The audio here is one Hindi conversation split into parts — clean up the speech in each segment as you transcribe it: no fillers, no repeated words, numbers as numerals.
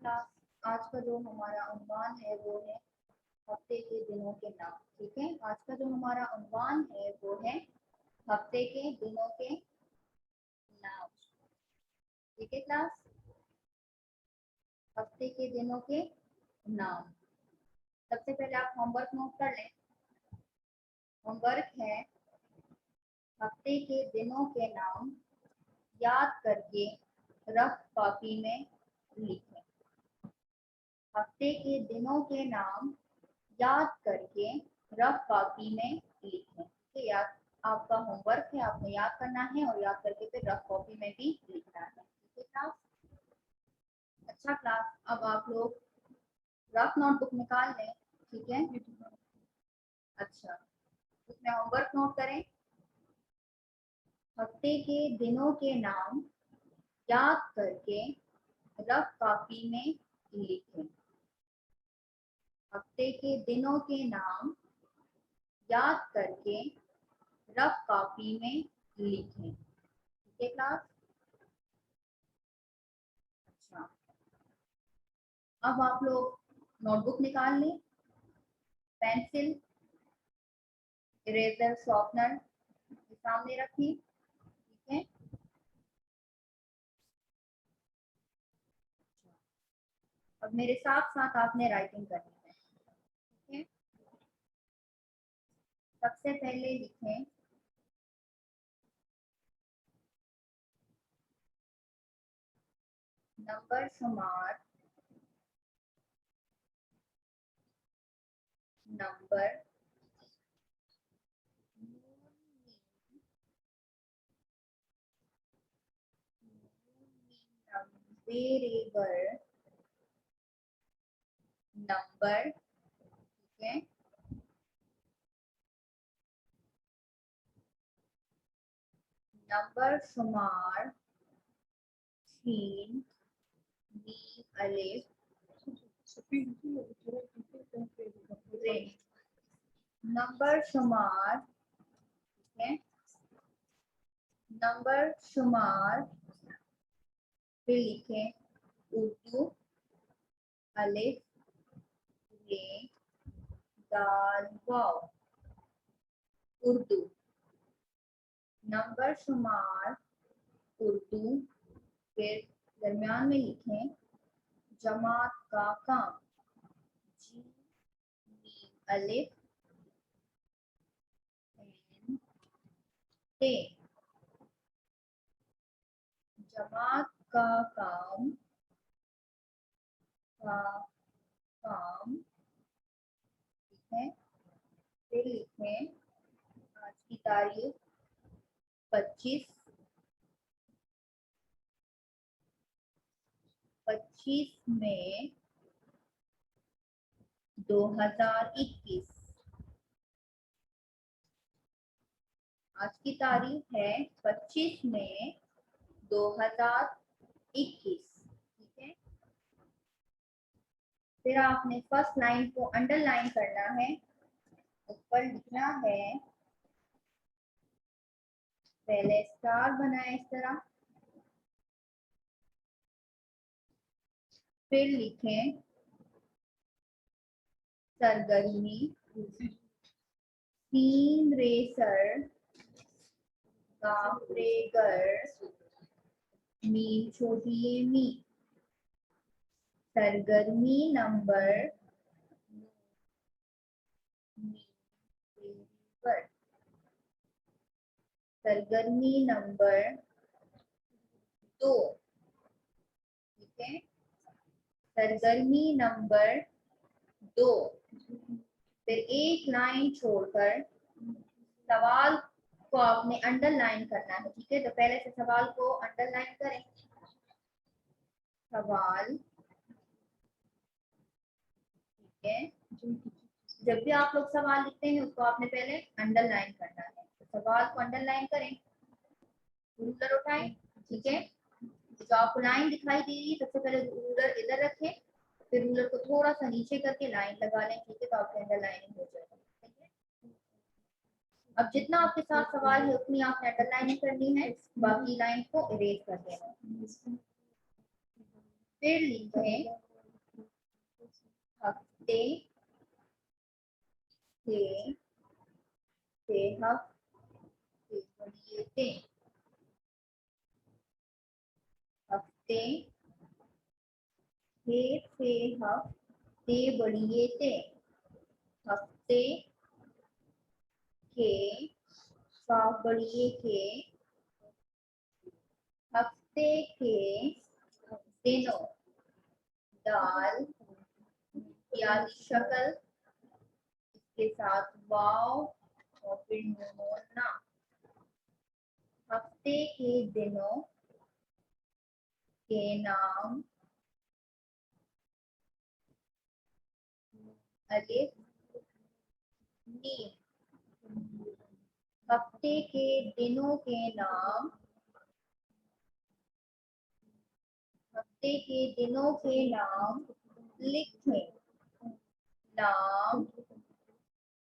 क्लास आज का जो हमारा उन्वान है वो है हफ्ते के दिनों के नाम। ठीक है, आज का जो हमारा उन्वान है वो है हफ्ते के दिनों के नाम। ठीक है क्लास, हफ्ते के दिनों के नाम। सबसे पहले आप होमवर्क नोट कर लें। होमवर्क है हफ्ते के दिनों के नाम याद करके रफ कॉपी में लिखें। हफ्ते के दिनों के नाम याद करके रफ कॉपी में लिखें। तो याद आपका होमवर्क है, आपने याद करना है और याद करके फिर रफ कॉपी में भी लिखना है। ठीक है क्लास। अच्छा क्लास, अब आप लोग रफ नोटबुक निकाल लें। ठीक है, अच्छा उसमें होमवर्क नोट करें। हफ्ते के दिनों के नाम याद करके रफ कॉपी में लिखें। हफ्ते के दिनों के नाम याद करके रफ कॉपी में लिखें। ठीक है क्लास। अच्छा, अब आप लोग नोटबुक निकाल लें, पेंसिल, इरेजर, शॉर्पनर सामने रखिए। ठीक है, अब मेरे साथ साथ आपने राइटिंग करनी है। ठीक है, सबसे पहले लिखें नंबर शुमार, नंबर वेरिएबल नंबर। ठीक है, नंबर शुमार शीन मीम अलिफ नंबर शुमार। ठीक है, नंबर शुमार फिर लिखें उर्दू अलिफ रे दाल वाव। उर्दू नंबर शुमार उर्दू, फिर दरमियान में लिखें जमात का काम जी मीम अलिफ एन टे। जमात का काम का काम। ठीक है, फिर लिखें आज की तारीख 25 में 2021। आज की तारीख है 25 मई 2021। ठीक है, फिर आपने फर्स्ट लाइन को अंडरलाइन करना है, ऊपर लिखना है, पहले स्टार बनाए इस तरह, फिर लिखें सरगर्मी सीन रेसर काफरेगर मीम छोटी ये मी। सरगर्मी नंबर सरगर्मी नंबर 2। ठीक है, सरगर्मी नंबर 2। फिर एक लाइन छोड़कर सवाल को आपने अंडरलाइन करना है। ठीक है, तो पहले से सवाल को अंडरलाइन करें। सवाल, ठीक है, जब भी आप लोग सवाल लिखते हैं उसको आपने पहले अंडरलाइन करना है। तो सवाल को अंडरलाइन करें, रूलर उठाएं। ठीक है, जो आपको लाइन दिखाई दे रही है सबसे पहले रूलर इधर रखें, फिर रूलर को थोड़ा सा नीचे करके लाइन लगा लें। ठीक है, तो आपके अंडरलाइनिंग हो जाएगी। ठीक है, अब जितना आपके साथ सवाल है उतनी आपने अंडरलाइनिंग करनी है, बाकी लाइन को इरेज कर देना। फिर लिखें हफ्ते थे सेहफ से बढ़िए थे, हफ्ते थे सेहफ से बढ़िए थे, हफ्ते के साफ बढ़िए के, हफ्ते के दिनों दाल यानी शक्ल इसके साथ वाव और फिर नून ना, हफ्ते के दिनों के नाम अलिफ नीम, हफ्ते के दिनों के नाम, हफ्ते के दिनों के नाम लिखें, नाम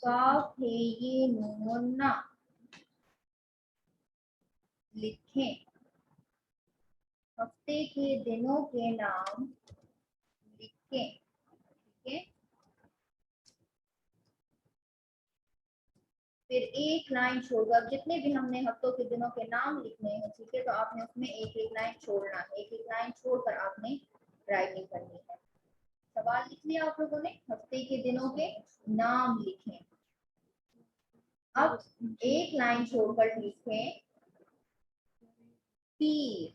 काफ है ये नून ना, लिखें, हफ्ते के दिनों के नाम लिखें। ठीक है, फिर एक लाइन छोड़कर जितने भी हमने हफ्तों के दिनों के नाम लिखने हैं, ठीक है, तो आपने उसमें एक एक लाइन छोड़ना है, एक एक लाइन छोड़कर आपने राइटिंग करनी है। सवाल लिख लिया आप लोगों ने, हफ्ते के दिनों के नाम लिखें। अब एक लाइन छोड़कर लिखें पीर,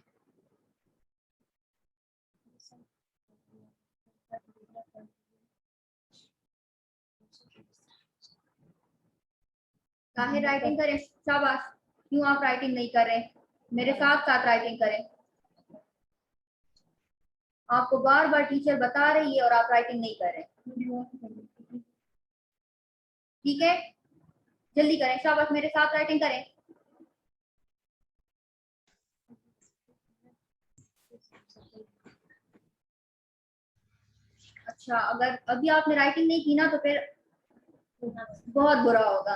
काहे राइटिंग करें, शाबाश, क्यों आप राइटिंग नहीं कर रहे, मेरे साथ साथ राइटिंग करें। आपको बार बार टीचर बता रही है और आप राइटिंग नहीं कर रहे। ठीक है, जल्दी करें, शाबाश, मेरे साथ राइटिंग करें। अच्छा, अगर अभी आपने राइटिंग नहीं की ना तो फिर बहुत बुरा होगा।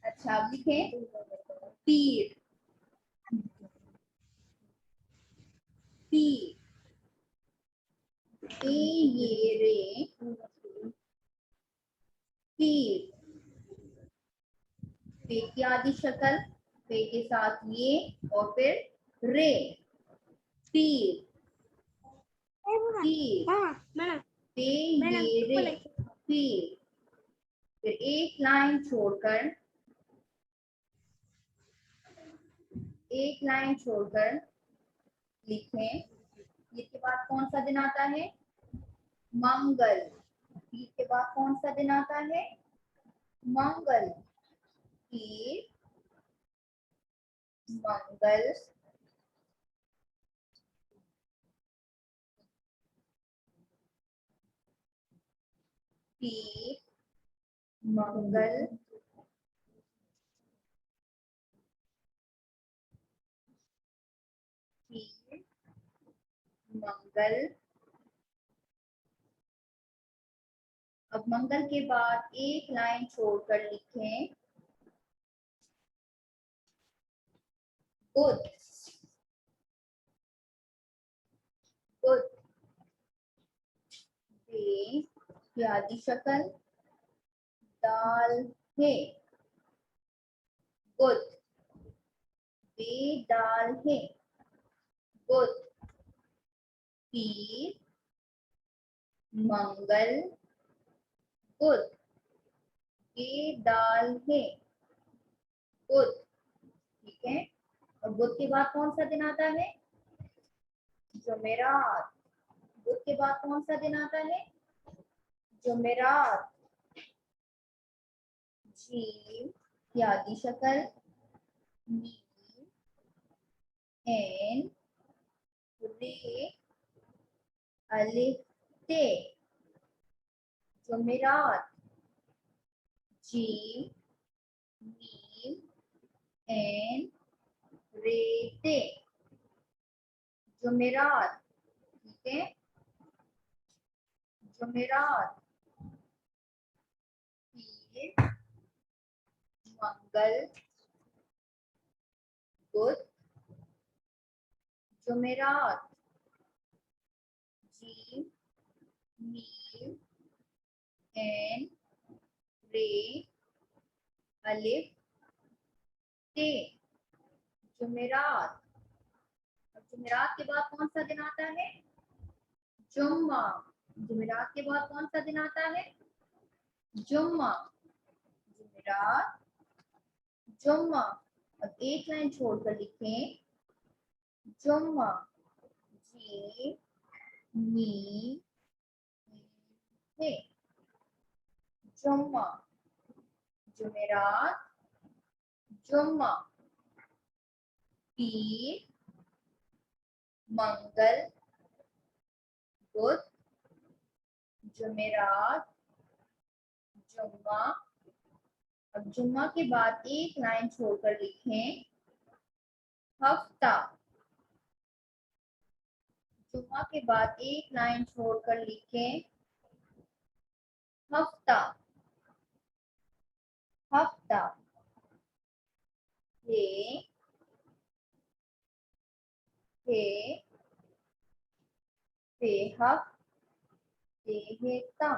अच्छा, अब लिखें पीर, पीर, ए ये रे, पीर, पे की आदि शक्ल, पे के साथ ये और फिर रे, पीर, पीर, पे ये रे, पीर, फिर एक लाइन छोड़कर, एक लाइन छोड़कर लिखें, ये के बाद कौन सा दिन आता है, मंगल, ये के बाद कौन सा दिन आता है, मंगल, पीर, मंगल, पीर, मंगल, पीर, मंगल। अब मंगल के बाद एक लाइन छोड़कर लिखें बुध, बुध, बे की आदि शक्ल, दाल है, बुध, बे दाल है, बुध, पीर, मंगल, बुध, ये दाल है, बुध। ठीक है, और बुध के बाद कौन सा दिन आता है, जुमेरात, बुध के बाद कौन सा दिन आता है, जुमेरात, जीम की आदि शक्ल, मीम, एन, रे, अलिफ, ते, जुमेरात, जीम, मीम, एन, रे, ते, जुमेरात। ठीक है, जुमेरात, पीर, मंगल, बुध, जुमेरात, मीम एन रे अलिफ ते। जुमेरात। अब जुमेरात के बाद कौन सा दिन आता है? जुम्मा। जुमेरात के बाद कौन सा दिन आता है? जुम्मा। जुमेरात जुम्मा। अब एक लाइन छोड़कर लिखें जुम्मा। जी मी हे। जुम्मा। जुमेरात जुम्मा। पीर मंगल बुध। जुमेरात जुम्मा। अब जुम्मा के बाद एक लाइन छोड़कर लिखें हफ्ता। जुम्मा के बाद एक लाइन छोड़कर लिखें हफ्ता। हफ्ता। हे हे हफ हेता।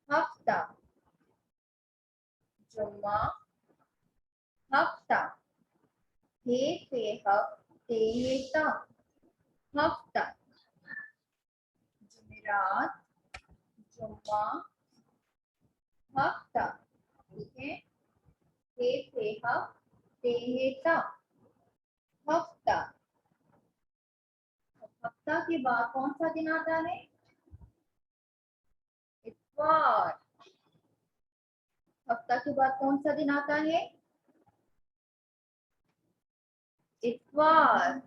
हफ्ता। जुम्मा हफ्ता। हे हफ हेता। हफ्ता। जुमेरात जुम्मा हफ्ता। ठीक है। हे हफ हेता। हफ्ता। हफ्ता के बाद कौन सा दिन आता है? इतवार। हफ्ता के बाद कौन सा दिन आता है? इतवार।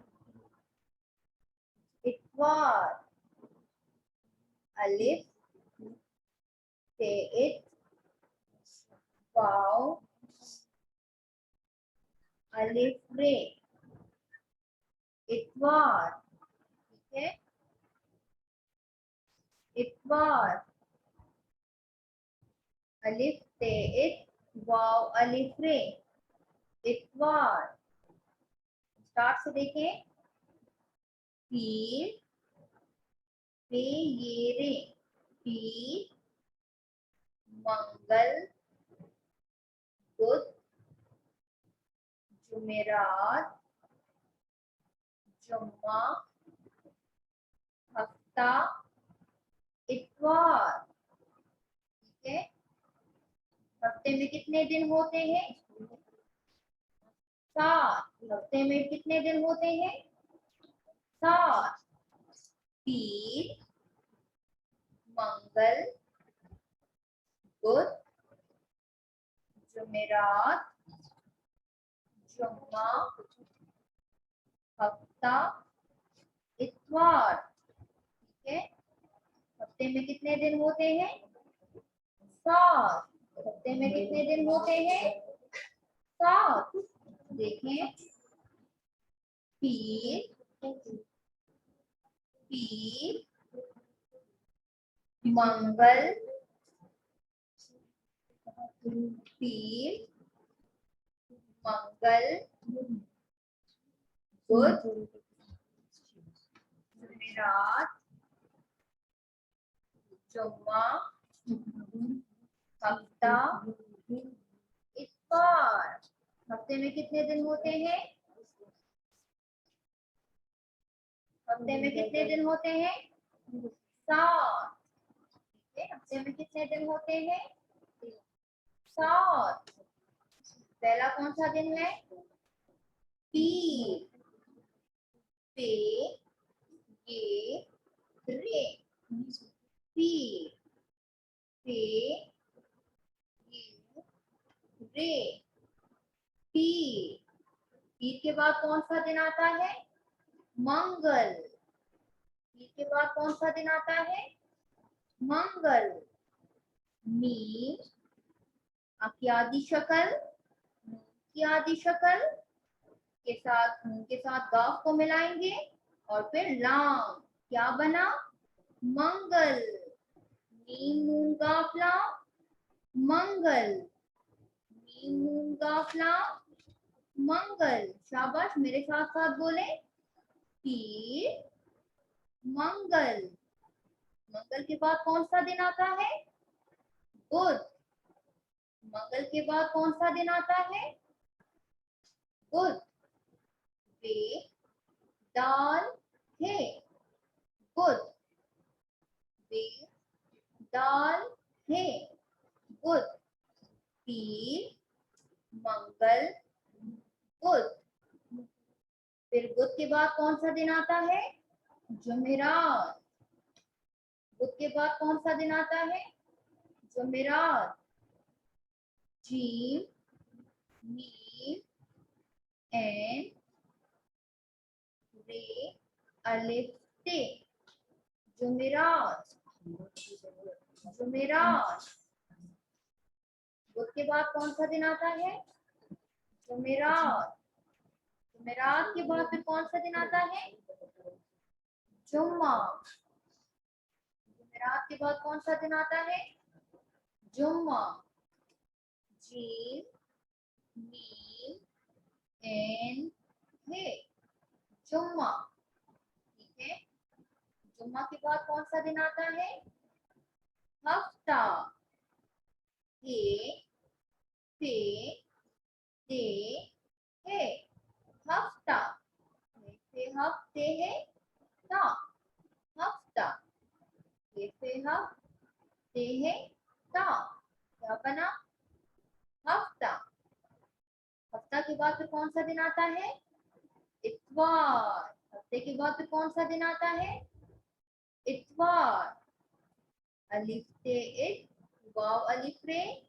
इतवार। अलिफ ते इत वाव अलिफ रे। इतवार। ठीक है। इतवार। अलिफ ते इत वाव अलिफ रे। इतवार। स्टार्ट से देखें। पीर पे ये रे। पीर मंगल बुध जुमेरात जुम्मा हफ्ता इतवार। ठीक है। हफ्ते में कितने दिन होते हैं? 7। हफ्ते में कितने दिन होते हैं? 7। पीर मंगल बुध जुमेरात जुम्मा हफ्ता इतवार। ठीक है। हफ्ते में कितने दिन होते हैं? 7। हफ्ते में कितने दिन होते हैं? 7। देखें। पीर पीर मंगल पीर मंगल बुध जुमेरात जुम्मा हफ्ता इतवार। हफ्ते में कितने दिन होते हैं? हफ्ते में कितने दिन होते हैं? 7। ठीक है। हफ्ते में कितने दिन होते हैं? 7। पहला कौन सा दिन है? पीर पे ये रे। पीर पे ये रे। पीर। पीर के बाद कौन सा दिन आता है? मंगल। पीर के बाद कौन सा दिन आता है? मंगल। मीम की आदि शक्ल की आदि शक्ल के साथ नून के साथ गाफ को मिलाएंगे और फिर लाम। क्या बना? मंगल। मीम नून गाफ लाम मंगल। मीम नून गाफ लाम मंगल। शाबाश। मेरे साथ साथ बोले। पीर मंगल मंगल के बाद कौन सा दिन आता है? बुध। मंगल के बाद कौन सा दिन आता है? बुध। वे दाल है। बुध। वे दाल है। बुध। पीर, मंगल, बुध। फिर बुध के बाद कौन सा दिन आता है? जुमेरात। बुध के बाद कौन सा दिन आता है? जुमेरात। जीम, मीम, एन, रे, अलिफ, ते। जुमेरात। जुमेरात। बुध के बाद कौन सा दिन आता है? जुमेरात। जुमेरात के बाद फिर कौन सा दिन आता है? जुम्मा। जुमेरात के बाद कौन सा दिन आता है? जुम्मा। जीम, मीम, एन, है। जुम्मा। ठीक है। जुम्मा के बाद कौन सा दिन आता है? हफ्ता। हे, पे, दे, है। हफ्ता। हे हफ्ते है ता। हफ्ता। हे हफ्ते है ता। क्या बना? हफ्ता। हफ्ता के बाद फिर कौन सा दिन आता है? इतवार। हफ्ते के बाद फिर कौन सा दिन आता है? इतवार। अलिफ ते इत, वाव अलिफ रे,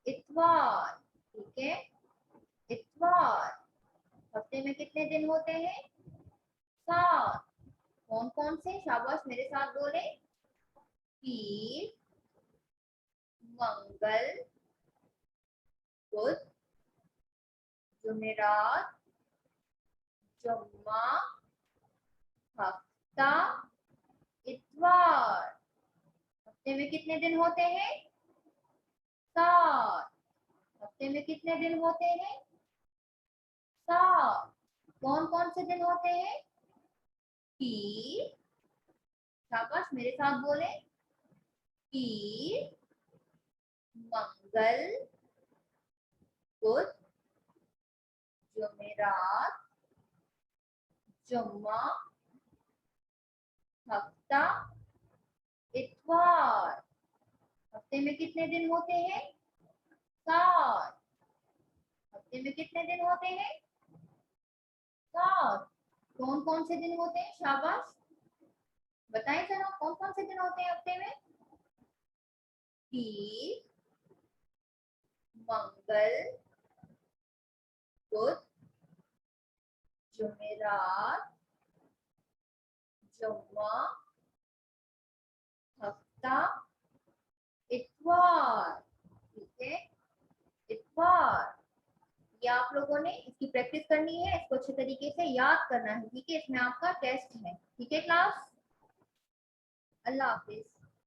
इतवार। ठीक है। इतवार। हफ्ते में कितने दिन होते हैं? 7। कौन कौन से? शाबाश, मेरे साथ बोले। पीर, मंगल, बुध, जुमेरात, जुम्मा, हफ्ता, इतवार। हफ्ते में कितने दिन होते हैं? 7। हफ्ते में कितने दिन होते हैं? 7। कौन कौन से दिन होते हैं? पीर, शाबाश, मेरे साथ बोले। पीर, मंगल, बुध, जुमेरात, जुम्मा, हफ्ता, इतवार। हफ्ते में कितने दिन होते हैं? 7। हफ्ते में कितने दिन होते हैं? 7। कौन कौन से दिन होते हैं? शाबाश, बताएं जरा, कौन कौन से दिन होते हैं हफ्ते में? पीर, मंगल, बुध, जुमेरात, जुम्मा, हफ्ता, इतवार। ठीक है। इतवार। ये आप लोगों ने इसकी प्रैक्टिस करनी है, इसको अच्छे तरीके से याद करना है। ठीक है। इसमें आपका टेस्ट है। ठीक है क्लास। अल्लाह हाफिज।